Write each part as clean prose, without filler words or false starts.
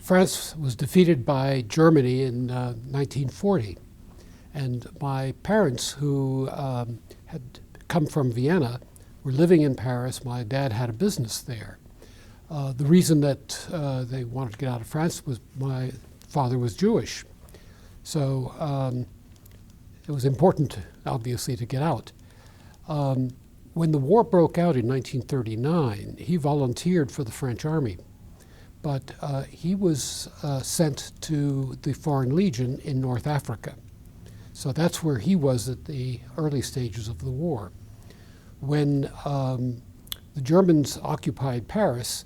France was defeated by Germany in 1940. And my parents, who had come from Vienna, were living in Paris. My dad had a business there. The reason that they wanted to get out of France was my father was Jewish. So it was important, obviously, to get out. When the war broke out in 1939, he volunteered for the French Army. But he was sent to the Foreign Legion in North Africa. So that's where he was at the early stages of the war. When the Germans occupied Paris,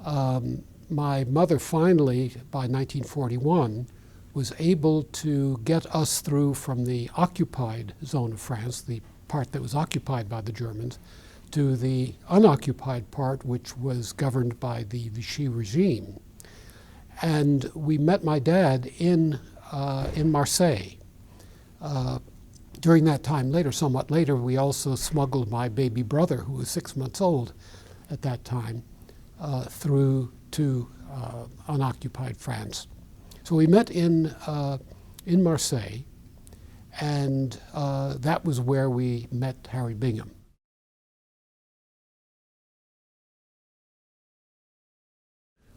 my mother finally, by 1941, was able to get us through from the occupied zone of France, the part that was occupied by the Germans, to the unoccupied part, which was governed by the Vichy regime. And we met my dad in Marseille. During that time later, somewhat later, we also smuggled my baby brother, who was 6 months old at that time, through to unoccupied France. So we met in Marseille, and that was where we met Harry Bingham.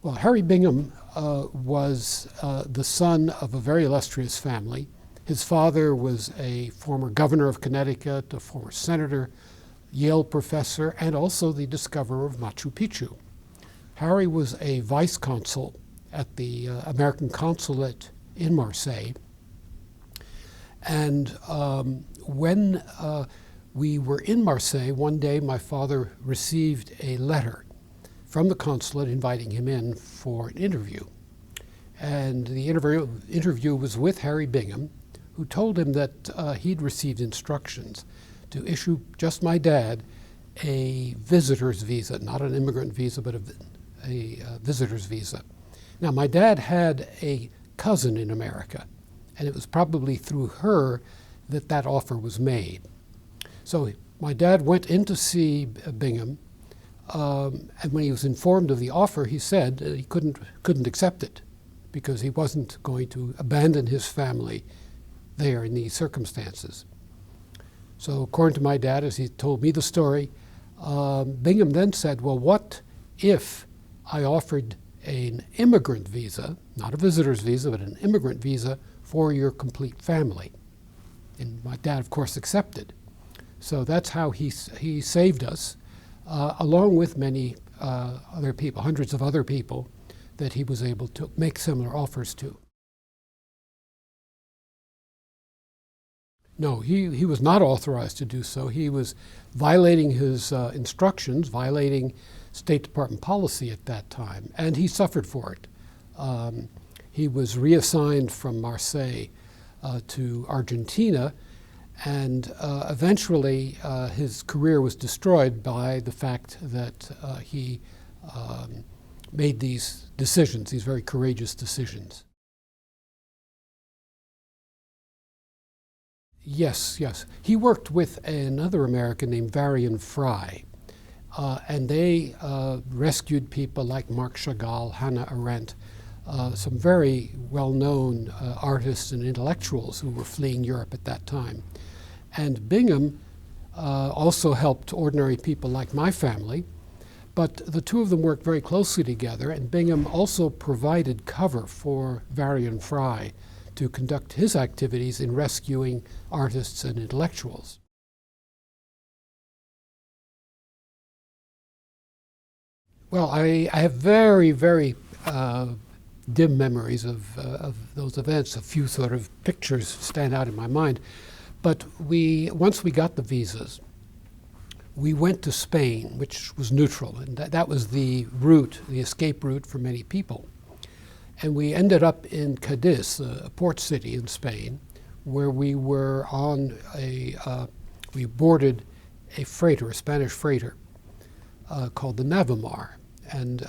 Well, Harry Bingham was the son of a very illustrious family. His father was a former governor of Connecticut, a former senator, Yale professor, and also the discoverer of Machu Picchu. Harry was a vice consul at the American Consulate in Marseille. And when we were in Marseille, one day my father received a letter from the consulate inviting him in for an interview. And the interview was with Harry Bingham, who told him that he'd received instructions to issue just my dad a visitor's visa, not an immigrant visa, but a visitor's visa. Now, my dad had a cousin in America, and it was probably through her that that offer was made. So my dad went in to see Bingham, and when he was informed of the offer, he said he couldn't accept it because he wasn't going to abandon his family there in these circumstances. So according to my dad, as he told me the story, Bingham then said, well, what if I offered an immigrant visa, not a visitor's visa, but an immigrant visa for your complete family? And my dad, of course, accepted. So that's how he saved us, along with many other people, hundreds of other people that he was able to make similar offers to. No, he was not authorized to do so. He was violating his instructions, violating State Department policy at that time, and he suffered for it. He was reassigned from Marseille to Argentina, and eventually his career was destroyed by the fact that he made these decisions, these very courageous decisions. Yes. He worked with another American named Varian Fry, and they rescued people like Marc Chagall, Hannah Arendt, some very well-known artists and intellectuals who were fleeing Europe at that time. And Bingham also helped ordinary people like my family, but the two of them worked very closely together, and Bingham also provided cover for Varian Fry to conduct his activities in rescuing artists and intellectuals. Well, I have very, very dim memories of those events. A few sort of pictures stand out in my mind. But once we got the visas, we went to Spain, which was neutral, and that was the route, the escape route for many people. And we ended up in Cadiz, a port city in Spain, where we were on we boarded a freighter, a Spanish freighter, called the Navamar. And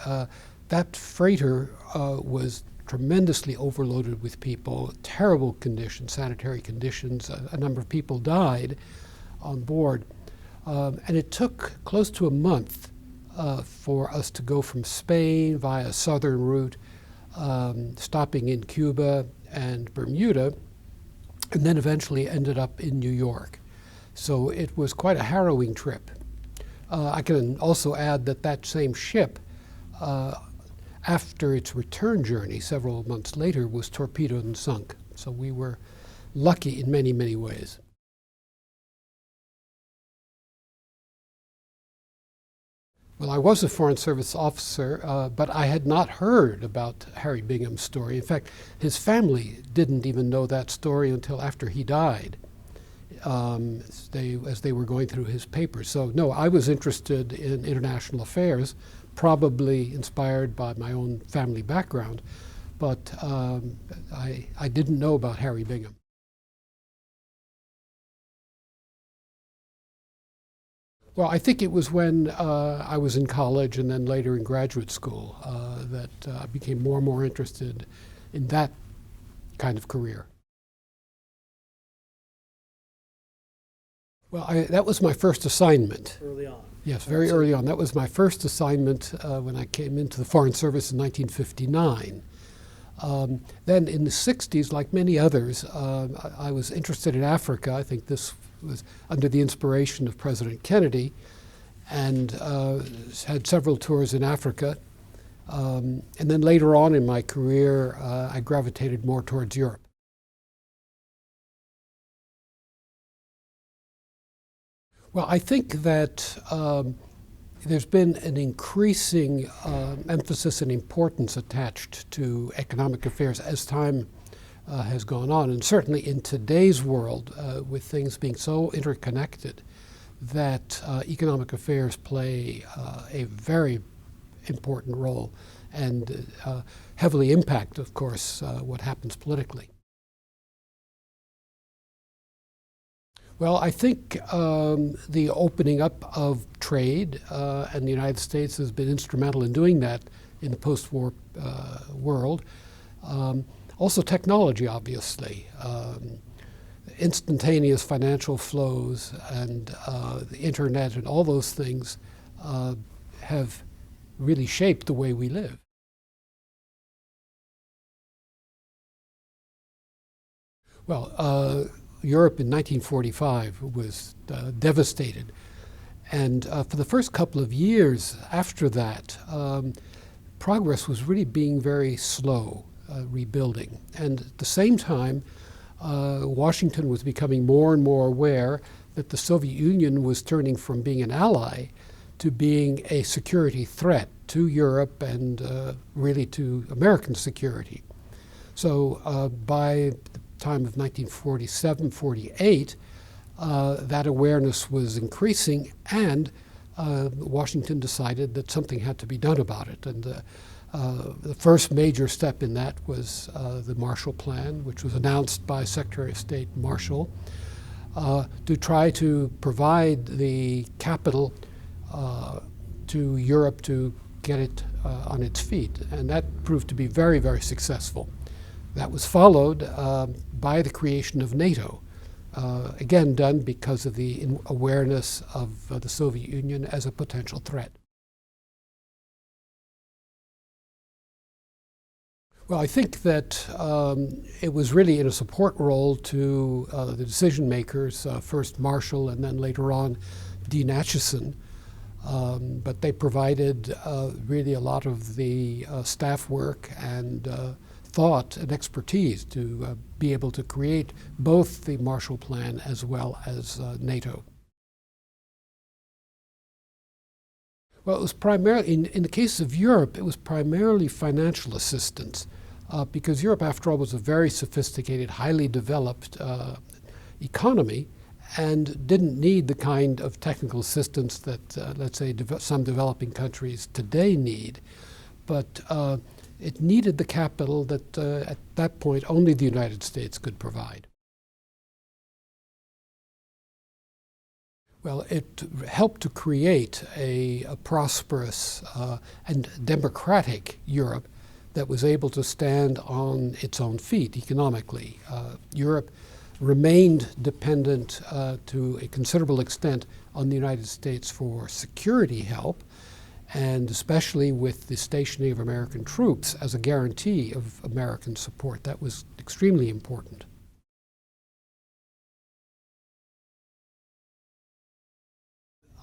that freighter was tremendously overloaded with people, terrible conditions, sanitary conditions. A number of people died on board. And it took close to a month for us to go from Spain via a southern route stopping in Cuba and Bermuda, and then eventually ended up in New York. So it was quite a harrowing trip. I can also add that that same ship, after its return journey several months later, was torpedoed and sunk. So we were lucky in many, many ways. Well, I was a Foreign Service officer, but I had not heard about Harry Bingham's story. In fact, his family didn't even know that story until after he died, as they were going through his papers. So no, I was interested in international affairs, probably inspired by my own family background, but I didn't know about Harry Bingham. Well, I think it was when I was in college and then later in graduate school that I became more and more interested in that kind of career. Well, that was my first assignment. Early on. Yes, very early on. That was my first assignment when I came into the Foreign Service in 1959. Then in the 60s, like many others, I was interested in Africa. I think this was under the inspiration of President Kennedy, and had several tours in Africa. And then later on in my career, I gravitated more towards Europe. Well, I think that there's been an increasing emphasis and importance attached to economic affairs as time has gone on. And certainly in today's world, with things being so interconnected, that economic affairs play a very important role and heavily impact, of course, what happens politically. Well, I think the opening up of trade, and the United States has been instrumental in doing that in the post-war world. Also technology, obviously. Instantaneous financial flows and the internet and all those things have really shaped the way we live. Well, Europe in 1945 was devastated. And for the first couple of years after that, progress was really being very slow, rebuilding. And at the same time, Washington was becoming more and more aware that the Soviet Union was turning from being an ally to being a security threat to Europe and really to American security. So by the time of 1947-48, that awareness was increasing, and Washington decided that something had to be done about it. And the first major step in that was the Marshall Plan, which was announced by Secretary of State Marshall, to try to provide the capital to Europe to get it on its feet. And that proved to be very, very successful. That was followed by the creation of NATO, again done because of the awareness of the Soviet Union as a potential threat. Well, I think that it was really in a support role to the decision makers, first Marshall and then later on Dean Acheson. But they provided really a lot of the staff work and thought and expertise to be able to create both the Marshall Plan as well as NATO. Well, it was primarily, in the case of Europe, it was primarily financial assistance, because Europe, after all, was a very sophisticated, highly developed economy and didn't need the kind of technical assistance that, let's say, some developing countries today need. But it needed the capital that, at that point, only the United States could provide. Well, it helped to create a prosperous and democratic Europe that was able to stand on its own feet economically. Europe remained dependent to a considerable extent on the United States for security help, and especially with the stationing of American troops as a guarantee of American support. That was extremely important.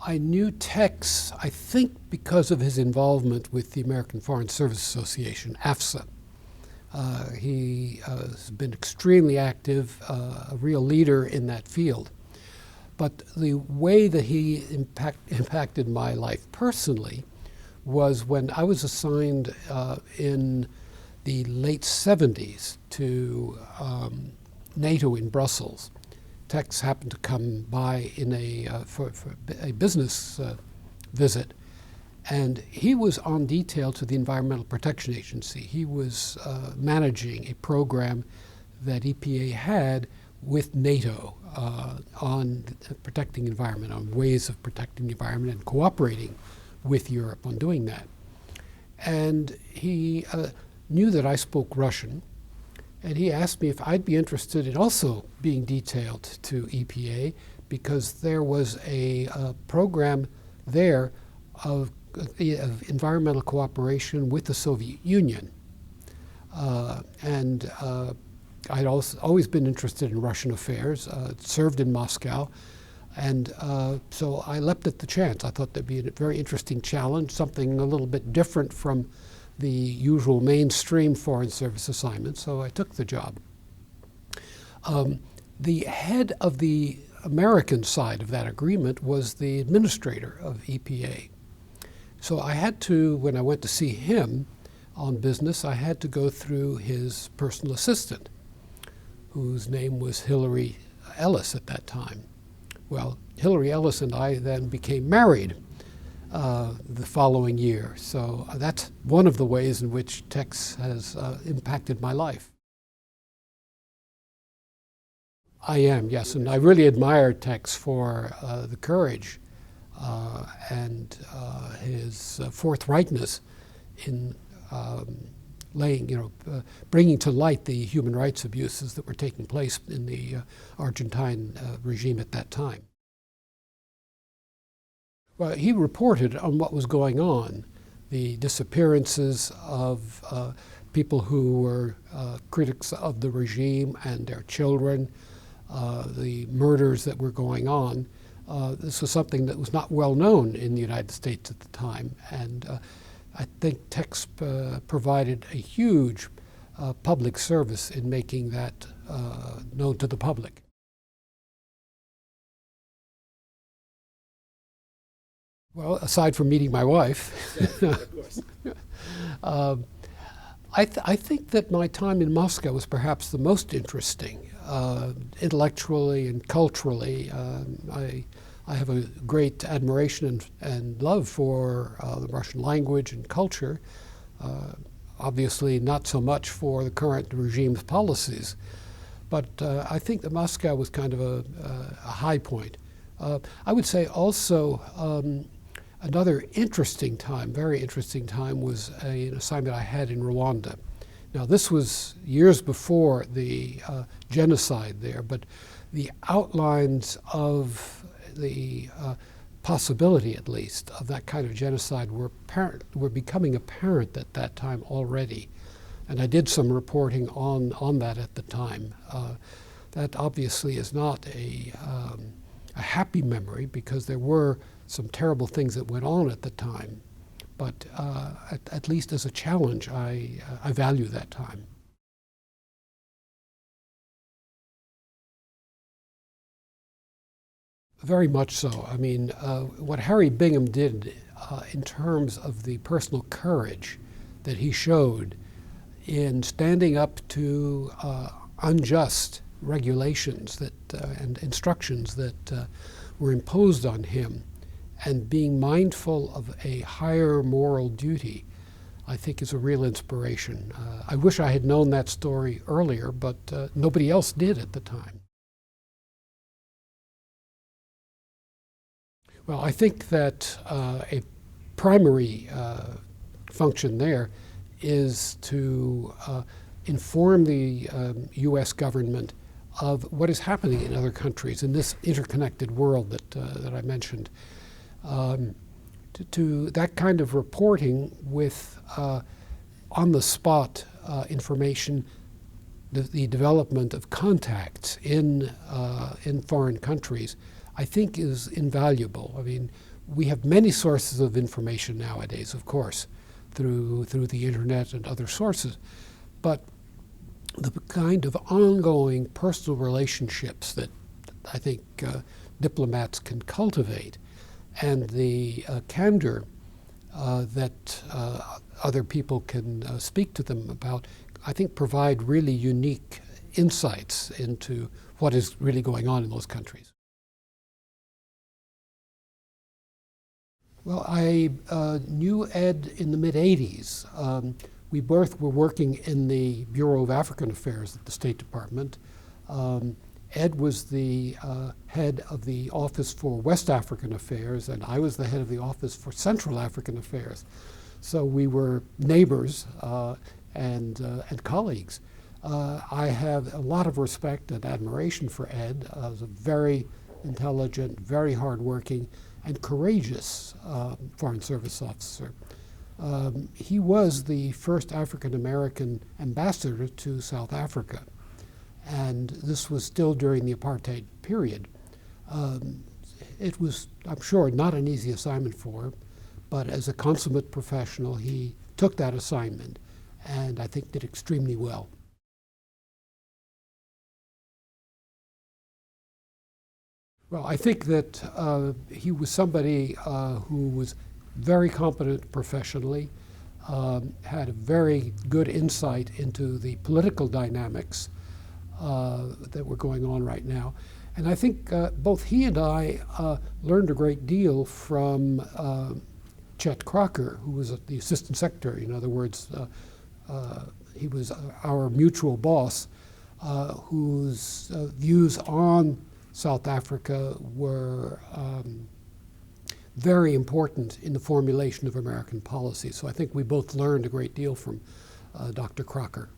I knew Tex, I think, because of his involvement with the American Foreign Service Association, AFSA. He has been extremely active, a real leader in that field. But the way that he impacted my life personally was when I was assigned in the late 70s to NATO in Brussels. Tex happened to come by in for a business visit, and he was on detail to the Environmental Protection Agency. He was managing a program that EPA had with NATO on protecting the environment, on ways of protecting the environment and cooperating with Europe on doing that. And he knew that I spoke Russian, and he asked me if I'd be interested in also being detailed to EPA, because there was a program there of environmental cooperation with the Soviet Union. I'd always been interested in Russian affairs, served in Moscow, and so I leapt at the chance. I thought that'd be a very interesting challenge, something a little bit different from the usual mainstream Foreign Service assignment, so I took the job. The head of the American side of that agreement was the administrator of EPA. So I had to, when I went to see him on business, I had to go through his personal assistant, whose name was Hillary Ellis at that time. Well, Hillary Ellis and I then became married the following year. So that's one of the ways in which Tex has impacted my life. I am, yes, and I really admire Tex for the courage and his forthrightness in bringing to light the human rights abuses that were taking place in the Argentine regime at that time. Well, he reported on what was going on, the disappearances of people who were critics of the regime and their children, the murders that were going on. This was something that was not well known in the United States at the time, and I think Tex provided a huge public service in making that known to the public. Well, aside from meeting my wife, of course. I think that my time in Moscow was perhaps the most interesting, intellectually and culturally. I have a great admiration and love for the Russian language and culture, obviously not so much for the current regime's policies. But I think that Moscow was kind of a high point. I would say also another interesting time, very interesting time, was an assignment I had in Rwanda. Now, this was years before the genocide there, but the outlines of the possibility, at least, of that kind of genocide were becoming apparent at that time already. And I did some reporting on that at the time. That obviously is not a happy memory, because there were some terrible things that went on at the time. But at least as a challenge, I value that time. Very much so. I mean, what Harry Bingham did in terms of the personal courage that he showed in standing up to unjust regulations and instructions that were imposed on him, and being mindful of a higher moral duty, I think is a real inspiration. I wish I had known that story earlier, but nobody else did at the time. Well, I think that a primary function there is to inform the U.S. government of what is happening in other countries in this interconnected world that I mentioned. to that kind of reporting with on-the-spot information, the development of contacts in foreign countries, I think is invaluable. I mean, we have many sources of information nowadays, of course, through the internet and other sources, but the kind of ongoing personal relationships that I think diplomats can cultivate, and the candor that other people can speak to them about, I think provide really unique insights into what is really going on in those countries. Well, I knew Ed in the mid-'80s. We both were working in the Bureau of African Affairs at the State Department. Ed was the head of the Office for West African Affairs, and I was the head of the Office for Central African Affairs. So we were neighbors and colleagues. I have a lot of respect and admiration for Ed. As a very intelligent, very hardworking, and courageous Foreign Service officer. He was the first African-American ambassador to South Africa, and this was still during the apartheid period. It was, I'm sure, not an easy assignment for him, but as a consummate professional, he took that assignment and I think did extremely well. Well, I think that he was somebody who was very competent professionally, had a very good insight into the political dynamics that were going on right now. And I think both he and I learned a great deal from Chet Crocker, who was the Assistant Secretary. In other words, he was our mutual boss, whose views on South Africa were very important in the formulation of American policy. So I think we both learned a great deal from Dr. Crocker.